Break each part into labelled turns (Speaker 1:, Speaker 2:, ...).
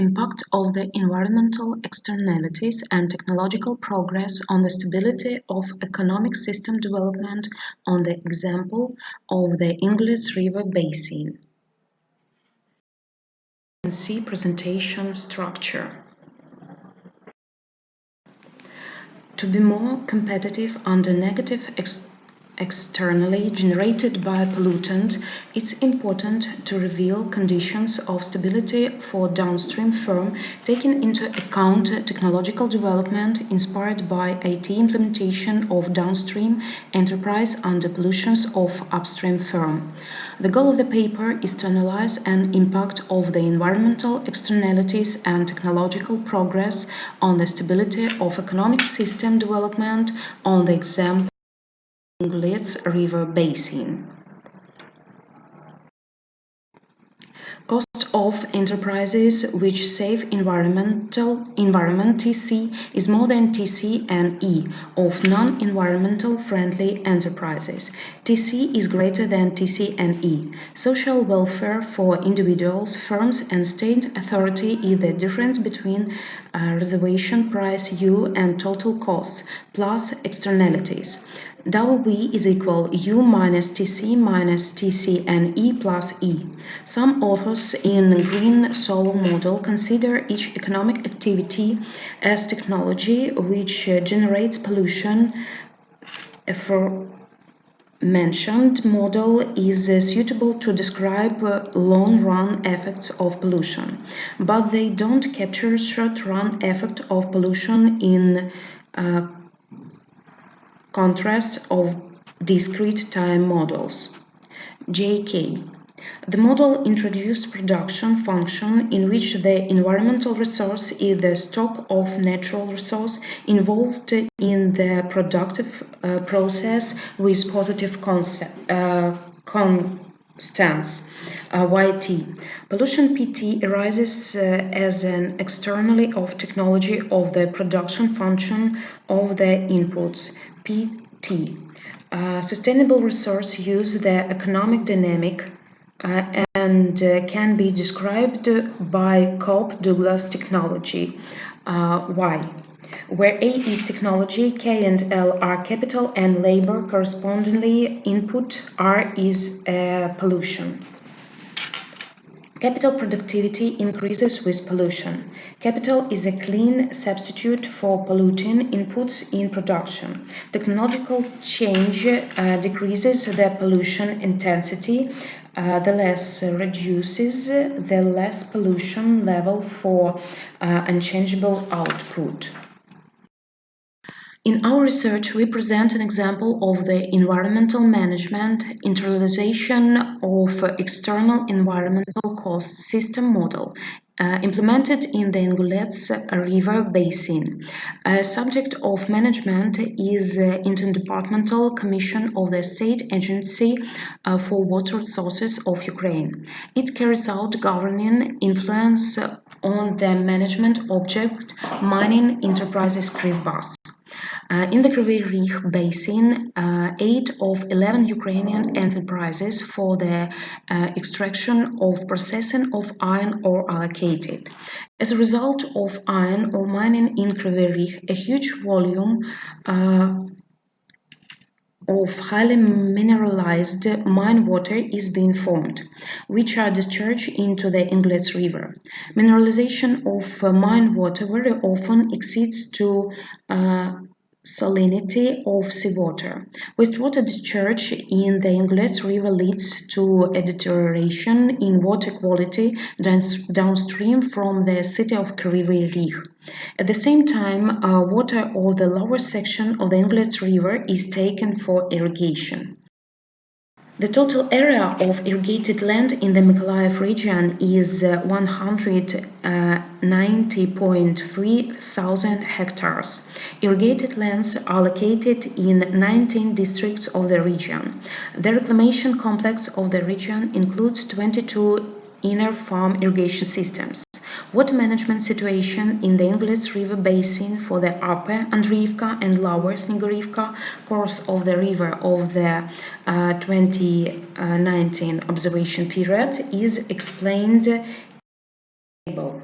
Speaker 1: impact of the environmental externalities and technological progress on the stability of economic system development on the example of the Ingulets River Basin. See presentation structure. To be more competitive under negative externally generated by pollutants, it's important to reveal conditions of stability for downstream firm, taking into account technological development inspired by IT implementation of downstream enterprise under pollutions of upstream firm. The goal of the paper is to analyze an impact of the environmental externalities and technological progress on the stability of economic system development on the example Ingulets River Basin. Cost of enterprises which save environment TC is more than TC and E of non-environmental friendly enterprises. TC is greater than TC and E. Social welfare for individuals, firms and state authority is the difference between reservation price U and total costs plus externalities. W is equal U minus TC and E plus E. Some authors in Green Solo model consider each economic activity as technology which generates pollution. Aforementioned model is suitable to describe long-run effects of pollution, but they don't capture short-run effect of pollution in contrast of discrete time models. JK. The model introduced production function in which the environmental resource is the stock of natural resource involved in the productive process with positive constants. YT. Pollution PT arises as an externally of technology of the production function of the inputs. PT. Sustainable resource use the economic dynamic and can be described by Cope-Douglas technology. Y. Where A is technology, K and L are capital and labor, correspondingly input R is pollution. Capital productivity increases with pollution. Capital is a clean substitute for polluting inputs in production. Technological change decreases the pollution intensity. The less reduces, the less pollution level for unchangeable output. In our research, we present an example of the environmental management internalization of external environmental cost system model implemented in the Ingulets River Basin. A subject of management is Interdepartmental Commission of the State Agency for Water Resources of Ukraine. It carries out governing influence on the management object mining enterprises Krivbas. In the Kryvyi Rih Basin, 8 of 11 Ukrainian enterprises for the extraction of processing of iron ore allocated. As a result of iron ore mining in Kryvyi Rih, a huge volume of highly mineralized mine water is being formed, which are discharged into the Ingulets River. Mineralization of mine water very often exceeds to salinity of seawater. Wastewater discharge in the Ingulets River leads to a deterioration in water quality downstream from the city of Kryvyi Rih. At the same time, water of the lower section of the Ingulets River is taken for irrigation. The total area of irrigated land in the Mykolaiv region is 190.3 thousand hectares. Irrigated lands are located in 19 districts of the region. The reclamation complex of the region includes 22 inner farm irrigation systems. Water management situation in the Ingulets River Basin for the upper Andriivka and lower Snegorivka course of the river of the 2019 observation period is explained in the table.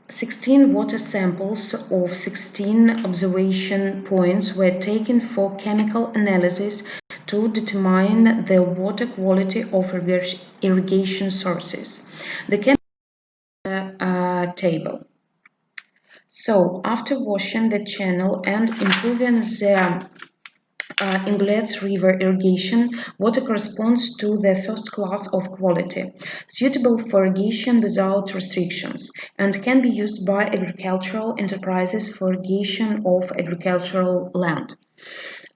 Speaker 1: 16 water samples of 16 observation points were taken for chemical analysis to determine the water quality of irrigation sources. The chemical table. So, after washing the channel and improving the Ingulets River irrigation, water corresponds to the first class of quality, suitable for irrigation without restrictions, and can be used by agricultural enterprises for irrigation of agricultural land.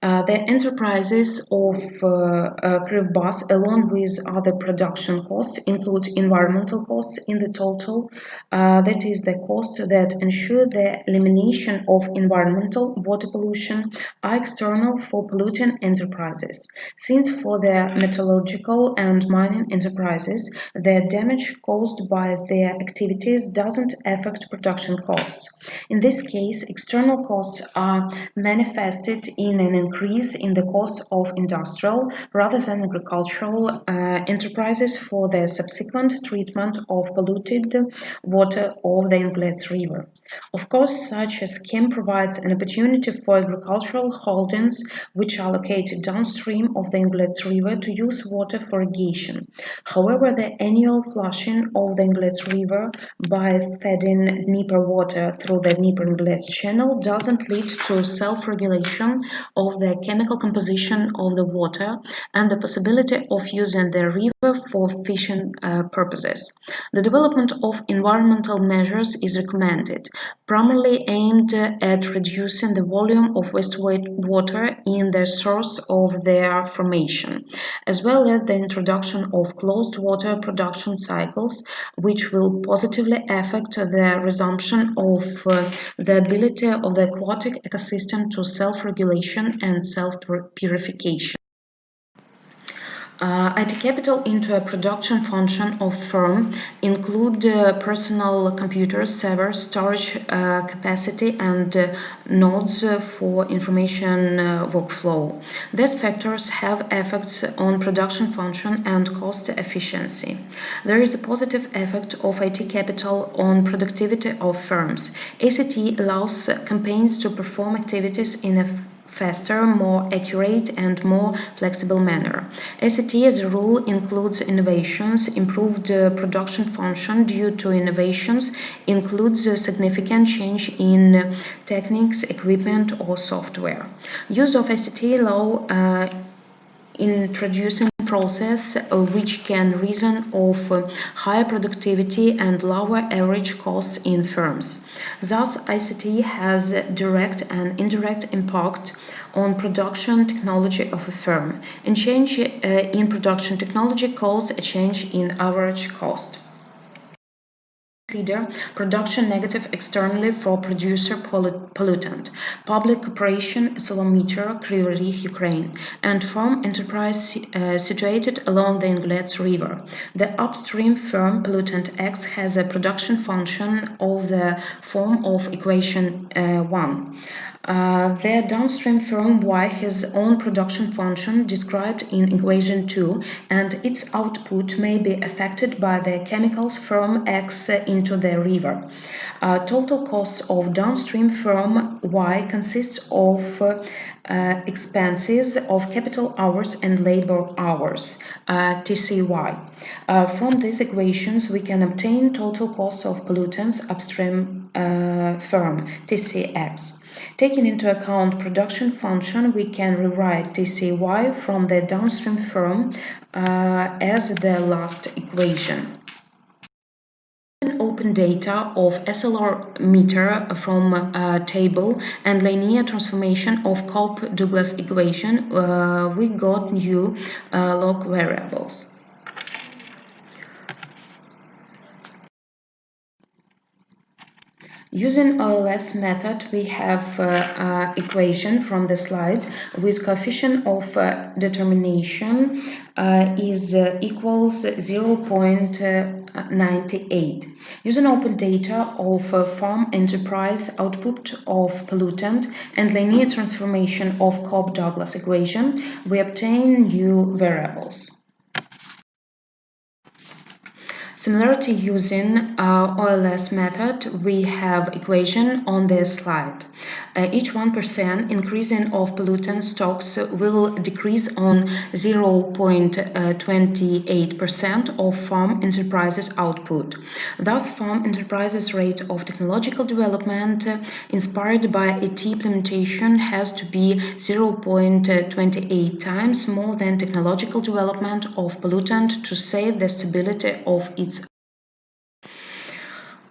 Speaker 1: The enterprises of Kyrgyzstan, along with other production costs, include environmental costs in the total, that is, the costs that ensure the elimination of environmental water pollution are external for polluting enterprises, since for the metallurgical and mining enterprises, the damage caused by their activities doesn't affect production costs. In this case, external costs are manifested in an increase in the cost of industrial rather than agricultural enterprises for the subsequent treatment of polluted water of the Ingulets River. Of course, such a scheme provides an opportunity for agricultural holdings which are located downstream of the Ingulets River to use water for irrigation. However, the annual flushing of the Ingulets River by feeding Dnieper water through the Dnieper-Ingulets channel doesn't lead to self-regulation of the chemical composition of the water and the possibility of using the river for fishing purposes. The development of environmental measures is recommended, primarily aimed at reducing the volume of wastewater in the source of their formation, as well as the introduction of closed water production cycles, which will positively affect the resumption of the ability of the aquatic ecosystem to self-regulation and self-purification. IT capital into a production function of firm include personal computers, servers, storage capacity, and nodes for information workflow. These factors have effects on production function and cost efficiency. There is a positive effect of IT capital on productivity of firms. ICT allows campaigns to perform activities in a faster, more accurate, and more flexible manner. ICT as a rule includes innovations. Improved production function due to innovations includes a significant change in techniques, equipment, or software. Use of ICT allow introducing process which can reason of higher productivity and lower average costs in firms. Thus, ICT has direct and indirect impact on production technology of a firm, and change in production technology causes a change in average cost. Consider production negative externally for producer pollutant, public corporation Solometer, Kryvyi Rih, Ukraine, and firm enterprise situated along the Ingulets River. The upstream firm pollutant X has a production function of the form of equation 1. The downstream firm Y has own production function described in equation 2, and its output may be affected by the chemicals firm X into the river. Total costs of downstream firm Y consists of expenses of capital hours and labor hours, TCY. From these equations, we can obtain total cost of pollutants upstream firm, TCX. Taking into account production function, we can rewrite TCY from the downstream firm as the last equation. Open data of SLR meter from table and linear transformation of Cobb-Douglas equation, we got new log variables. Using OLS method, we have equation from the slide with coefficient of determination is equals 0.98. Using open data of farm enterprise output of pollutant and linear transformation of Cobb-Douglas equation, we obtain new variables. Similarity using OLS method, we have equation on this slide. Each 1% increasing of pollutant stocks will decrease on 0.28% of farm enterprises output. Thus, farm enterprises rate of technological development inspired by IT implementation has to be 0.28 times more than technological development of pollutant to save the stability of its.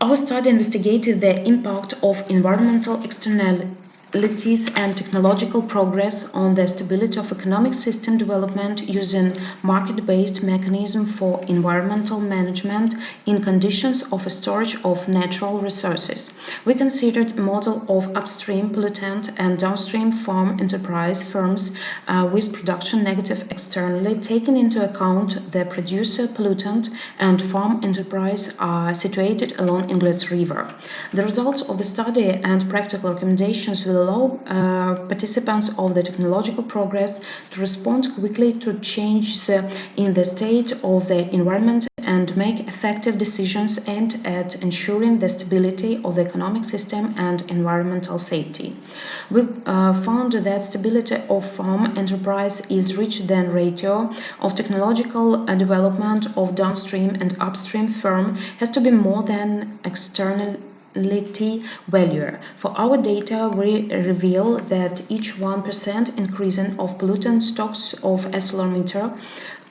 Speaker 1: Our study investigated the impact of environmental externalities and technological progress on the stability of economic system development using market-based mechanism for environmental management in conditions of a storage of natural resources. We considered a model of upstream pollutant and downstream farm enterprise firms with production negative externally, taking into account the producer pollutant and farm enterprise are situated along Ingulets River. The results of the study and practical recommendations will allow participants of the technological progress to respond quickly to changes in the state of the environment and make effective decisions aimed at ensuring the stability of the economic system and environmental safety. We found that stability of farm enterprise is richer than ratio of technological development of downstream and upstream firm has to be more than externality value. For our data, we reveal that each 1% increasing of pollutant stocks of ArcelorMittal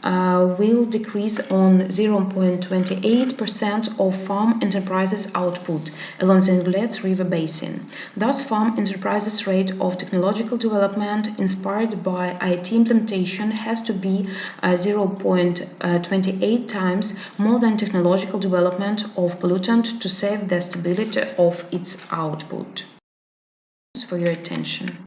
Speaker 1: will decrease on 0.28% of farm enterprises output along the Ingulets River Basin. Thus, farm enterprises rate of technological development inspired by IT implementation has to be 0.28 times more than technological development of pollutant to save the stability of its output. Thanks for your attention.